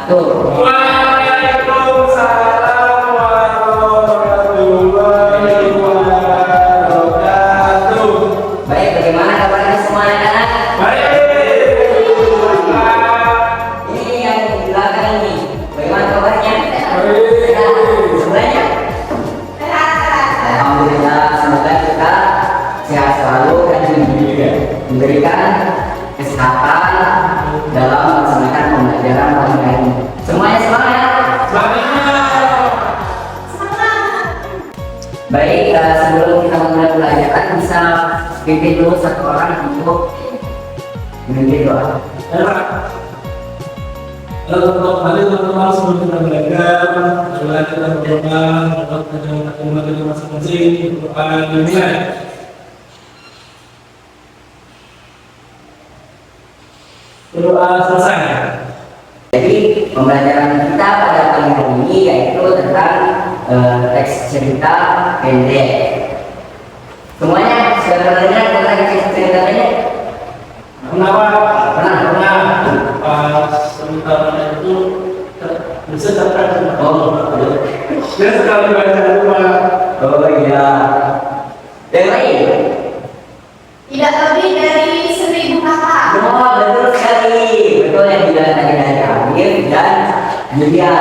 wabarakatuh. Waalaikumsalam warahmatullahi wabarakatuh. Baik, bagaimana kabarnya semuanya anak? Baik. Ini yang di belakang ini, bagaimana kabarnya? Baik. Sebenarnya? Alhamdulillah, semoga kita sehat selalu dan diberikan kesehatan dalam melaksanakan pembelajaran pada hari ini. Semuanya semangat! Baik, sebelum kita mulai pelajaran bisa pimpin dulu satu orang untuk memimpin doa. Untuk hari teman-teman sebelum kita belajar, adalah kita berdoa untuk umat kita masing-masing, berdoa dimulai. Berdoa selesai. Jadi pembelajaran kita pada pagi hari ini yaitu tentang teks cerita pendek. Semuanya sudah pernah dengar tentang teks cerita pendek? Kenapa? Pernah? Pas sementara itu bisa terkait. Oh, Dia sekali baca rumah. oh iya. Yang lain? Tidak lebih dari 1000 kata. Oh, betul sekali. Betul yang bilang tadi dari Amir dan Julia.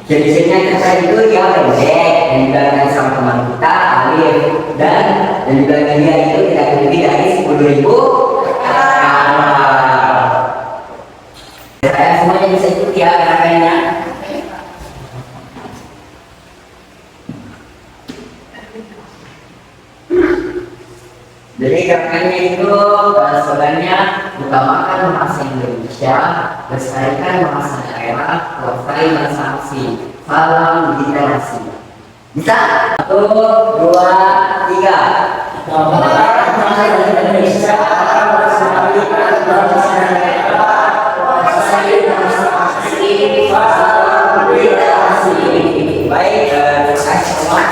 Jenisnya kita itu dia pendek yang dibilangkan sama teman kita Alif dan yang dibilangkan dia itu tidak lebih dari 10.000 kata. Saya semuanya bisa ikut ya gerakannya. Jadi gerakannya itu slogannya utamakan bahasa Indonesia, lestarikan bahasa daerah, kuasai bahasa asing, salam literasi. Bisa? 1, 2, 3. Utamakan bahasa Indonesia, lestarikan bahasa daerah, kuasai bahasa asing, salam literasi. Baik, terima kasih semua.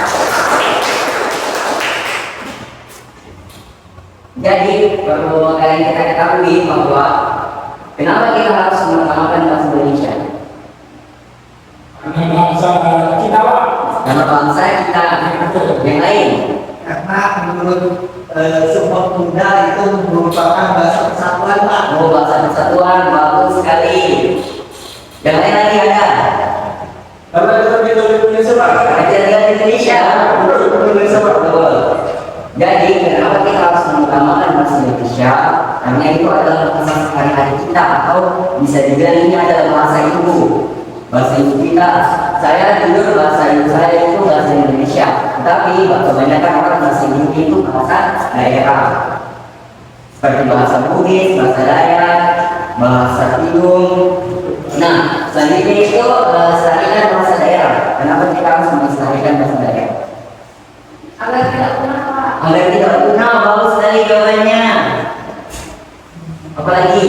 Jadi perlu kalian kita ketahui bahwa kenapa kita harus mengutamakan bahasa Indonesia? Karena bangsa kita, Pak. Karena bangsa kita. Yang lain? Karena menurut sebuah bunda itu merupakan bahasa persatuan, Pak. Oh, bahasa persatuan, bagus sekali. Yang lain lagi ada? Karena kita tinggal di Indonesia, Pak. Kita tinggal di Indonesia. Indonesia, Pak. Betul. Jadi kenapa kita harus mengutamakan bahasa Indonesia? Karena itu adalah bahasa sehari-hari kita atau bisa dibilang ini adalah bahasa ibu. Bahasa ibu kita. Saya jujur bahasa ibu saya itu bahasa Indonesia, tapi kebanyakan orang bahasa ibu itu bahasa daerah. Seperti bahasa Bugis, bahasa Dayak, bahasa Tidung. Nah, selanjutnya itu melestarikan bahasa daerah. Kenapa kita harus melestarikan bahasa daerah? Agar tidak punah, Pak. Agar tidak punah, bagus sekali jawabannya. Apalagi?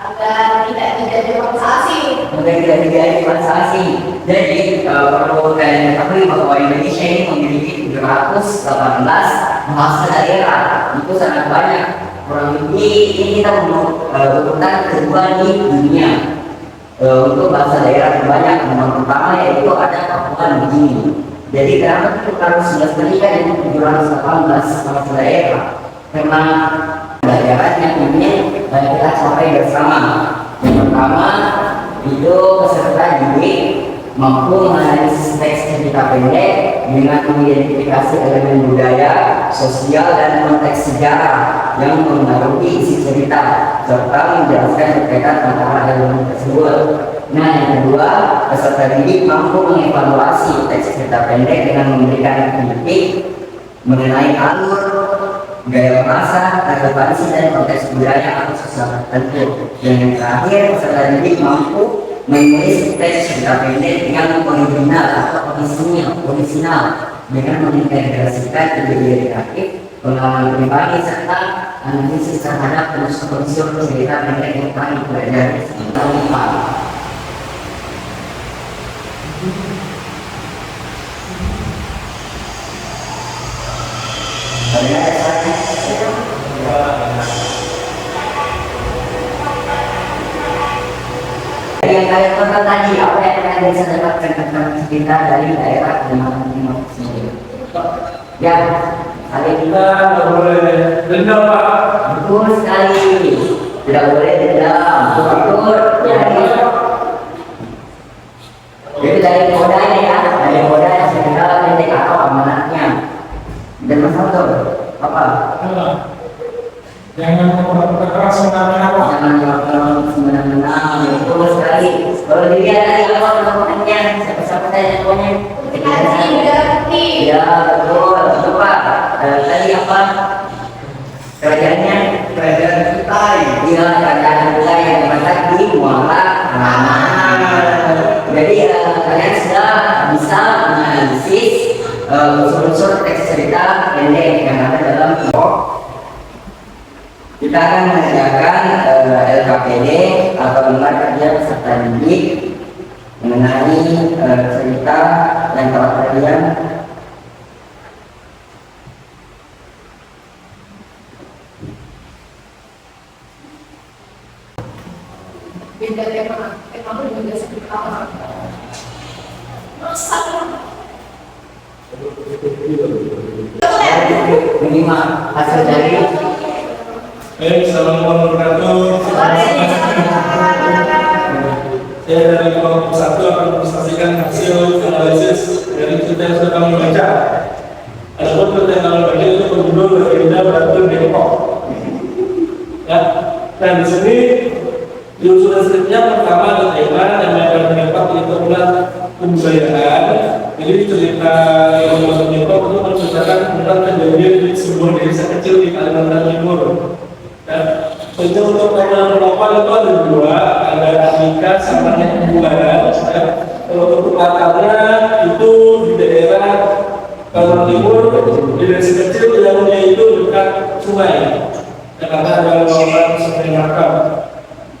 Agar tidak menjadi bangsa asing. Agar tidak menjadi bangsa asing. Jadi perlu kalian ketahui bahwa Indonesia ini memiliki 718 bahasa daerah. Itu sangat banyak. Kurang lebih ini kita urutan kedua di dunia. Untuk bahasa daerah terbanyak yang pertama yaitu ada Papua Nugini. Jadi kenapa kita harus melestarikan itu 718 bahasa daerah? Karena pelajarannya ini kita capai bersama. Yang pertama itu peserta didik mampu menganalisis teks cerita pendek dengan mengidentifikasi elemen budaya, sosial, dan konteks sejarah yang mengaruhi isi cerita serta menjelaskan berkaitan antara elemen tersebut. Nah, yang kedua, peserta didik mampu mengevaluasi teks cerita pendek dengan memberikan kritik mengenai alur, gaya bahasa, relevansi, dan konteks budaya atau sosial tertentu. Dan yang terakhir, peserta didik mampu menulis teks cerita pendek dengan original atau orisinal dengan mengintegrasikan ide-ide kreatif, pengalaman pribadi, serta analisis terhadap unsur-unsur cerita pendek yang telah dipelajari selama ini. Dari yang kalian tonton tadi, apa yang kalian bisa dapatkan tentang kita dari daerah Kalimantan Timur sendiri? Ya, kalian Kita nggak boleh dendam Pak. betul sekali. Tidak boleh dendam. Betul. Jadi dari modalnya ya, dari modal yang segera pendek atau amanatnya. Dan Mas Aldo, apa? Jangan memperlakukan keras semena-mena Pak. Jangan melakukan semena-mena. Betul sekali. Kalau dilihat dari apa pertemuannya, siapa-siapa saya pokoknya. Dikasih bendera putih. Ya betul, betul Pak. Tadi apa? Kerajaannya? Kerajaan Kutai. Iya, kerajaan kita yang terletak di Muara Raman. Jadi kalian sudah bisa menganalisis unsur-unsur teks cerita pendek yang ada dalam blog. Kita akan mengerjakan LKPD atau lembar kerja peserta didik mengenai cerita yang telah kalian Beda tema juga seperti apa? Masalah. menerima hasil dari Assalamualaikum warahmatullahi wabarakatuh. Saya dari kelompok 1 akan mempresentasikan hasil analisis dari cerita yang sudah kami baca. Adapun cerita yang kami baca itu berjudul Legenda Batu Depok. Ya, dan di sini di unsur skripnya pertama ada tema yang akan mendapat itu adalah kebudayaan. Jadi cerita yang Batu Depok itu menceritakan tentang kejadian di sebuah desa kecil di Kalimantan Timur. Dan tentu untuk tema penopang itu ada dua, ada Anika sama yang Bulan. Kalau untuk latarnya itu di daerah Kalimantan Timur, di desa kecil yang itu dekat sungai. Karena ada lorong sungai Makam.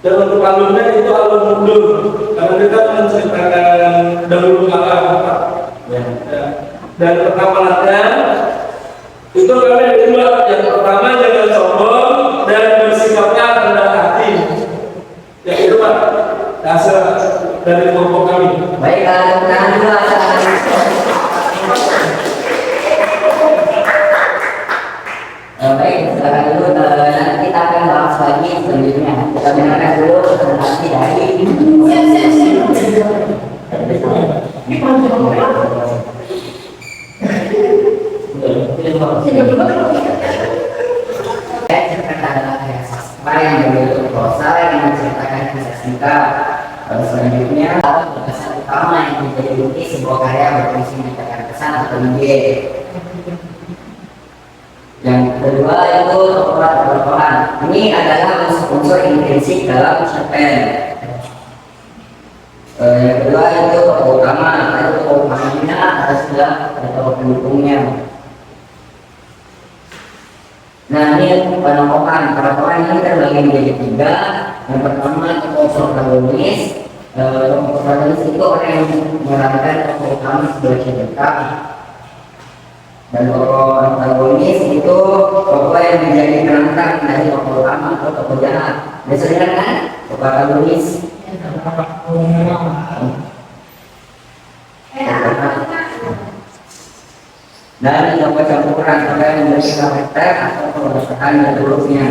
Dan untuk alurnya itu alur mundur, karena kita menceritakan dahulu kala. Dan perkapalannya itu kami ada dua. Yang pertama jangan sombong dan bersikapnya rendah hati. Yang itu Pak, hasil dari kelompok kami. baik tangan dulu baik, silakan dulu. Nanti kita akan bahas lagi selanjutnya. Kita dengarkan dulu presentasi dari cerita adalah karya sastra yang berbentuk prosa yang menceritakan kisah singkat. Selanjutnya pesan utama yang menjadi inti sebuah karya berfungsi menyampaikan pesan atau ide. Yang kedua itu tokoh-tokohan. Ini adalah unsur intrinsik dalam cerpen. Yang kedua itu tokoh utama, itu tokoh utamanya ada sudah ada tokoh pendukungnya. Nah ini pentokohan ini terbagi menjadi tiga. Yang pertama tokoh protagonis. Tokoh protagonis itu orang yang memerankan tokoh utama sebagai cerita. Dan tokoh antagonis itu tokoh yang menjadi penantang dari tokoh utama atau tokoh jahat. Biasanya kan tokoh antagonis. Dan tokoh campuran tokoh yang memiliki karakter atau kebersamaan dan buruknya.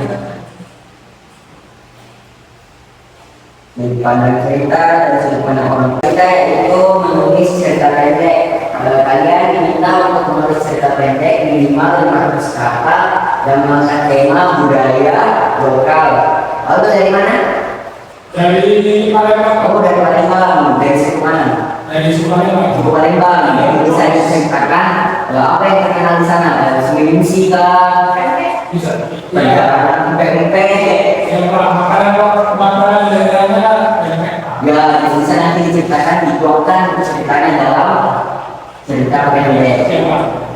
Dari pandang cerita dari sudut pandang orang kita itu menulis cerita pendek. Kalian diminta untuk menulis cerita pendek minimal 500 kata dan mengangkat tema budaya lokal. Lalu dari mana? Dari Palembang. Oh dari Palembang. Dari suku mana? Dari Palembang. Suku Palembang. Jadi bisa diceritakan apa yang terkenal di sana? Sungai Musi kah? Bisa. Pempek. Yang makanan daerahnya Ya bisa nanti diceritakan dituangkan ceritanya dalam cerita pendek.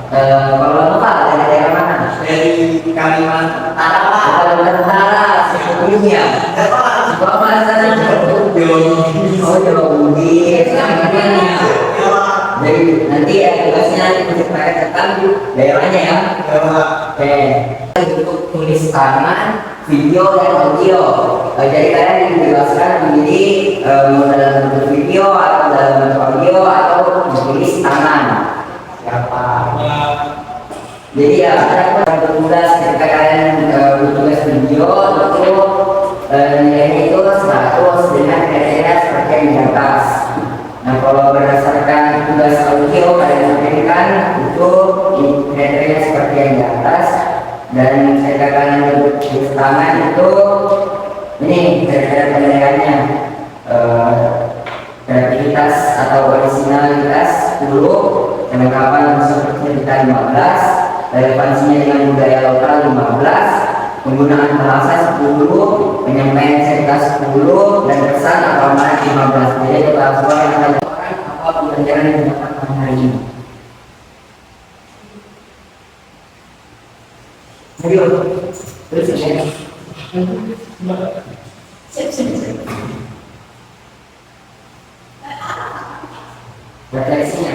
Kalau apa dari daerah mana? Dari Kalimantan Utara. Kalimantan Utara, sebelumnya. Suku apa sana? Oh Jawa Bugis. Jadi nanti ya tugasnya menceritakan tentang daerahnya ya. Oke. Untuk tulis tangan, video dan audio. Jadi kalian dijelaskan menjadi Jadi ya ada yang bertugas ketika kalian bertugas video itu nilainya itu 100 dengan kriteria seperti yang di atas. Nah kalau berdasarkan tugas audio kalian berikan itu kriteria seperti yang di atas, dan ketika kalian bertugas tangan itu ini kriteria penilaiannya. Kreativitas atau originalitas 10, kelengkapan unsur cerita 15, relevansinya dengan budaya lokal 15, penggunaan bahasa 10, penyampaian cerita 10, dan kesan atau amanat 15. Jadi kita semua yang akan orang apa pembelajaran yang didapat hari ini. Ayo, terus ya. Sip. Refleksinya.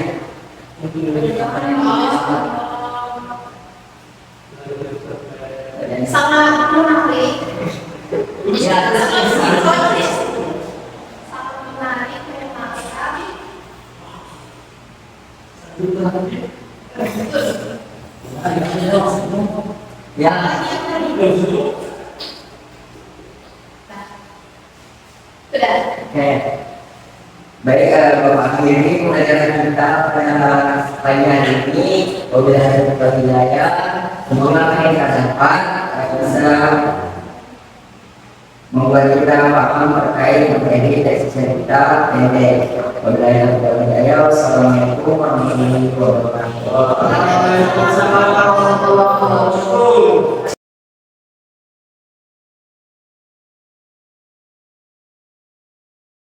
Sangat menarik. Ya, Sangat menarik. Sangat menarik. Ya. Sudah. Oke. Baik, Bapak akhiri pembelajaran kita pada pagi hari ini. Wabillahi taufiq wal hidayah. Semoga apa yang kita dapat bisa membuat kita paham terkait materi tesis kita pendek. Wabillahi taufiq wal hidayah. Wassalamualaikum warahmatullahi wabarakatuh. Waalaikumsalam.